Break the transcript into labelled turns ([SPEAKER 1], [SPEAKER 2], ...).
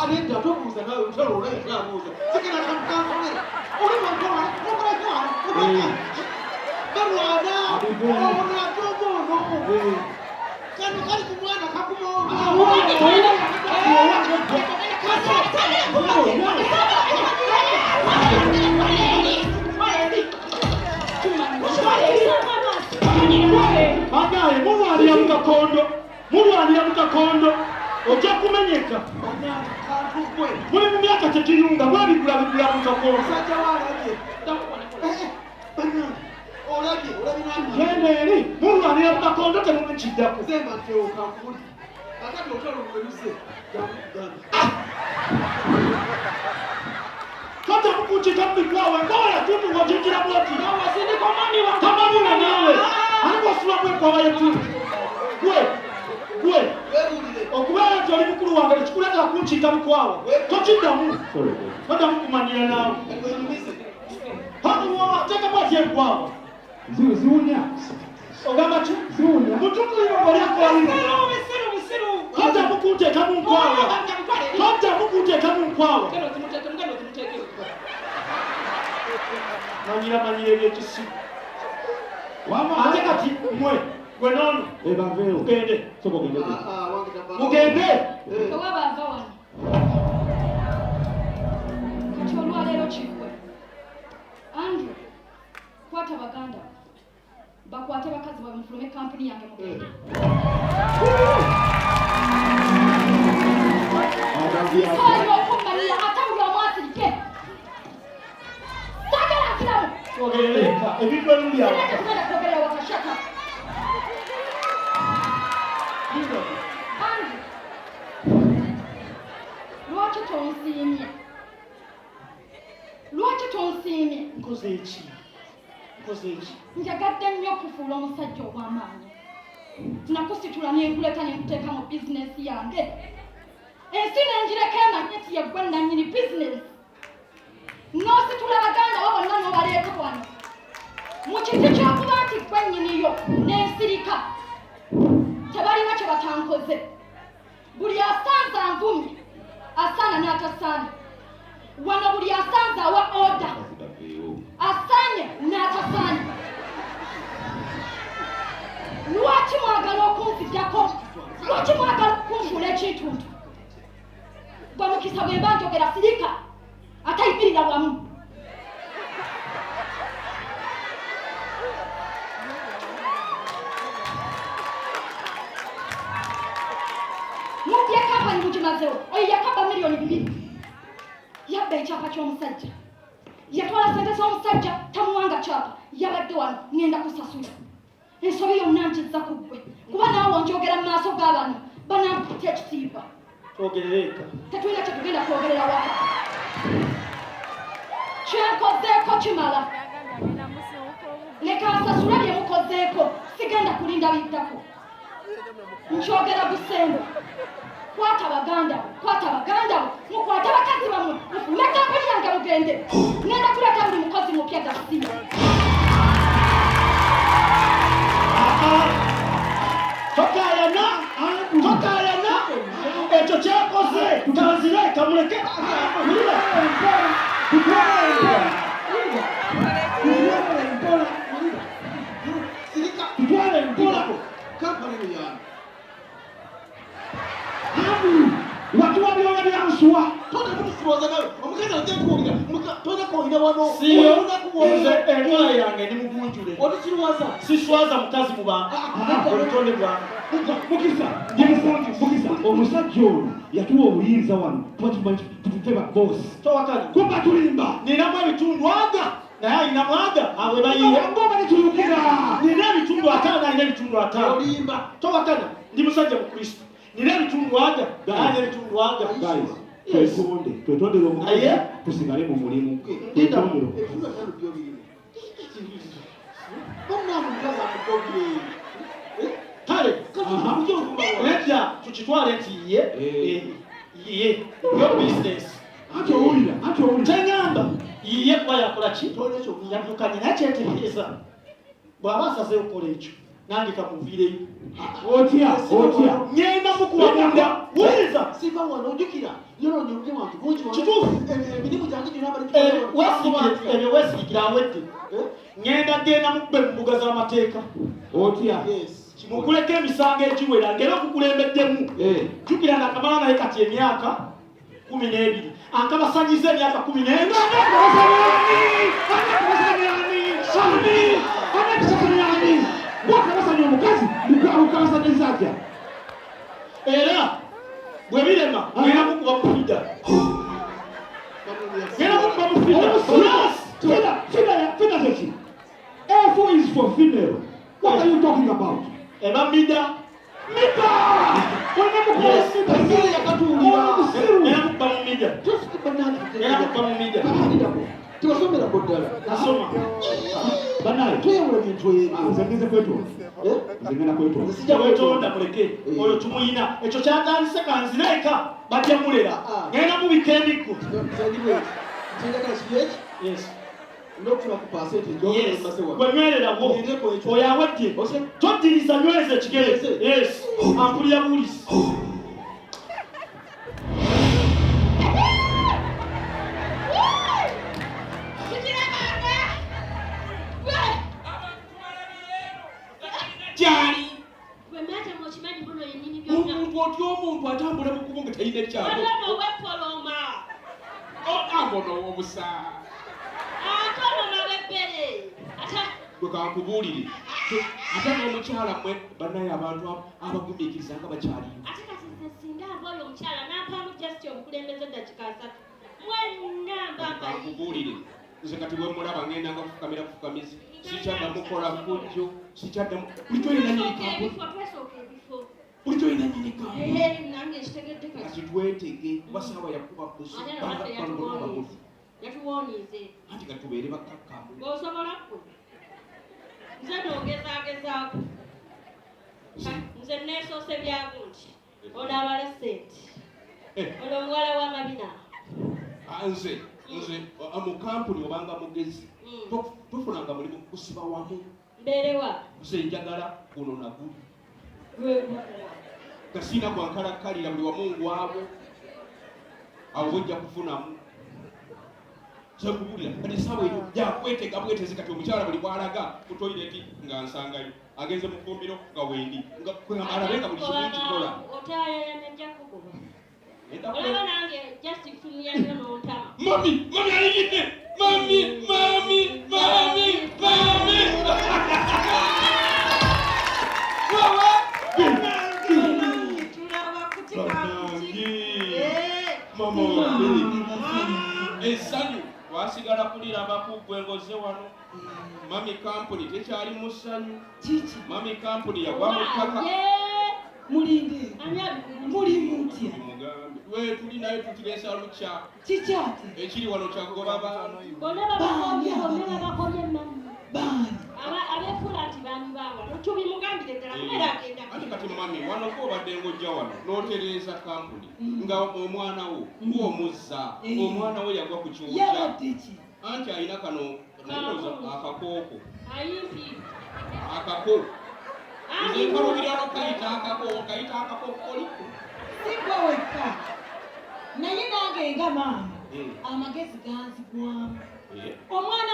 [SPEAKER 1] nenda tobuuza nawe utalo olekyabuuza sikira kamukansole oli bantola mukulekwana balwana onatogono kano kali ku mwana kakumoga Agaye mulwanira mukakondo ojja kumenyeka muli mu myaka tekiyunga mwabigula mukakondo genda eri mulwanira mukakondo temumukiddako kata mukukika mubikwawe ngoya tundu ngojingira mwoti tamanina nawe alikosula mwekwawa yetundu gwe okubeera nti oli mukulu wange tekikuleetera kunkika mukwawa tokiddamu todamu kumanyira naawe tekamu ati enkwawa ziwunya ogamba ki mutukuliro olyakolino todamu kunteekamu nkwawa todamu kunteekamu nkwawa manyira ebyekisibu ate kati mwe gwe noono mugende
[SPEAKER 2] tewabava wano kati olwaleero kigwe Andrew kwata baganda bakwate bakazi bawe mufulume kampuni yange mugende okumbalira ate buli omwasirike sagala akiramu
[SPEAKER 1] ogereka ebintu ebimulyawo
[SPEAKER 2] tugenda wakashaka lwaki tonsiimye
[SPEAKER 1] nkoze eki
[SPEAKER 2] njagadde nnyo okufuula omusajja ow'amaanyi nakusitula nenkuleta nenkuteeka mu bizinesi yange ensi nenjireko emanye ti yeggwe nannyini bizinesi n'ositula baganda bo bonna n'obaleeta wano mu kiti ky'okuba nti ggwe nnyiniyo n'ensirika tebalina kye batankoze buli asanze anvumye asaana n'atasaana wano buli asanze awa oda asaanye n'atasaanye lwaki mwagala okunzigyako lwaki mwagala okunfuula ekintuntu gwe mukisa bwe mba njogera sirika atayimirira wamu mubye kampani mugimazewo oyo yakaba miliyoni 2 yabba ekyapa ky'omusajja yatwala sente z'omusajja tamuwanga kyapa yabadde wano ngenda kusasula ensobi yonna nkizza ku ggwe kuba naawe onjogera mu maaso g'abano banamputa ekitiibwa
[SPEAKER 1] twogerereka
[SPEAKER 2] tetulina kye tugenda kwogerera waka kyenkozeeko kimala leka nsasula bye mukozeeko sigenda kulinda biddako nkyogera busembo kwata baganda mukwate bakazi bamwe mufume kampuni yange mugende ngenda kuleta buli mukozi mupya gasiya
[SPEAKER 1] tokayana ekyo kyakoze tanzira kamuleke tutwale mpola kampani yange watuwa byona byansuwa tote kutusiboza nawe omukazi atekwogera tote kwogera wano siyonakuwoze enkola yange ndi mugunjule otisirwaza siswaza mukazi mu bantu obutonde bwange mukisa mukisa omusajja ono yatuwa obuyinza wano tututeba bosi towakali kumba tulimba ninamu ebitundu aga naye alinamu aga abwe bayiye ngoma nitulukira nina ebitundu ataano alina ebitundu ataano olimba towakali ndi musajja mu kristo nina ebitundu aga naye ebitundu aga twetondere omukazi tusigale mu mulimu kale nedda tukitwale nti ye yo bizinesi ate owulira teŋŋamba yiye kuba yakola ki yadukanye naye kyetegereza bw'aba asazeyo okukola ekyo nange kamuviireyo.
[SPEAKER 3] Otya.
[SPEAKER 1] Ngenda mukuwagunda. Wuliriza.
[SPEAKER 4] Siva wano ojjukira. Yono nyonge wantu bungi wano.
[SPEAKER 1] Kituufu.
[SPEAKER 4] Emirimu gyange gyonna bali
[SPEAKER 1] Ebyo weesigira awedde. Ngenda mukube mu mbuga z'amateeka.
[SPEAKER 3] Otya.
[SPEAKER 1] Mukuleko emisango egiwera ngera okukulembeddemu. Jjukira nakamala naye kati emyaka 12. Ankabasanyiza emyaka 12. Era bwe birema ngenda mukuba mufida.
[SPEAKER 3] F is for female. What are you talking about?
[SPEAKER 1] Eba mida.
[SPEAKER 4] Tewasomera boddala.
[SPEAKER 1] Nasoma.
[SPEAKER 3] Banaye.
[SPEAKER 4] Twewula bintu ebyo.
[SPEAKER 3] Nzengeze kwetu. Nzengena kwetu.
[SPEAKER 1] Sijja kwetonda muleke. Oyo tumuyina. Ekyo kyatandise kanzireka bajja mulera. Ngenda mubika emiggo. Yes.
[SPEAKER 4] Ndokufuna ku percentage
[SPEAKER 1] Yes. Gwenywererawo. Oyo awedde. Toddiriza nyweza ekigere. Yes. Ampulira buulisi. Kyali. Omuntu otya omuntu atambula mu kkubo nga talina ekyalo. Ambono obusa. Gwe kankubuulire. Ate n'omukyala mmwe bannaye abantu abagumiikiriza nga bakyaliyo. Kankubuulire. Nze kati bwe mulaba ngenda nga kufukamizi. Sikyaddamu kukola ffujjo. Sikyaddamu. Bulijjo olina nyini kampu. Bulijjo olina nyini kampu. Kati twetege kuba saawa yakuba busu. Anti kati tubeere bakkakkamu.
[SPEAKER 5] Nze n'ogezaako. Nze neesoose byago nti ono abala ssente. Ono omuwala w'amabina.
[SPEAKER 1] Nze mu kampuni obanga mugezi tofunanga mulimu kusiba wamu.
[SPEAKER 5] Mbeerewa.
[SPEAKER 1] Nze njagala guno naguli. Kasiina gwankalakkalira buli wamu ngwabo. Awo bwojja kufunamu. Kyakubulira kati saawa eyo jakwetega bwetezi kati omukyala buli bw'alaga ku toyireti nga nsangayo agenze mu ffumbiro nga wendi nga alabe nga buli kimu kikola.
[SPEAKER 5] Otaayayana kukuba. Olaba nange just kutumyanyo n'ontama.
[SPEAKER 1] Mami ayingidde. Mami.
[SPEAKER 5] Tulaba kutika kuti.
[SPEAKER 1] Mama essanyu wasigala kulira Abakubye ngoze wano. Mami kampuni tekyali mu ssanyu. Mami kampuni yagwa mu ttaka.
[SPEAKER 6] Mulinde. Muli mutya.
[SPEAKER 1] We tuli naye tukireesa lukya.
[SPEAKER 6] Kikyate.
[SPEAKER 1] Ekiri wano kyagoba baano.
[SPEAKER 5] Bonna babakomye mami.
[SPEAKER 6] Baani.
[SPEAKER 5] Abeefula nti baani baawa. Tubimugambire ddala kubeera agenda.
[SPEAKER 1] Ati kati mami wano gw'obadde ng'ojja wano n'otereeza kampuni nga omwana wo ng'omuzza. Omwana we yagwa ku kiwujja.
[SPEAKER 6] Yabadde ki?
[SPEAKER 1] Anti alina kano akakooko.
[SPEAKER 5] Ayimpi.
[SPEAKER 1] Akako. Nze nkalubira no kayita akako koliko.
[SPEAKER 6] Sigwa wekka. Naye nange nga maama amagezi ganzigwamu. Omwana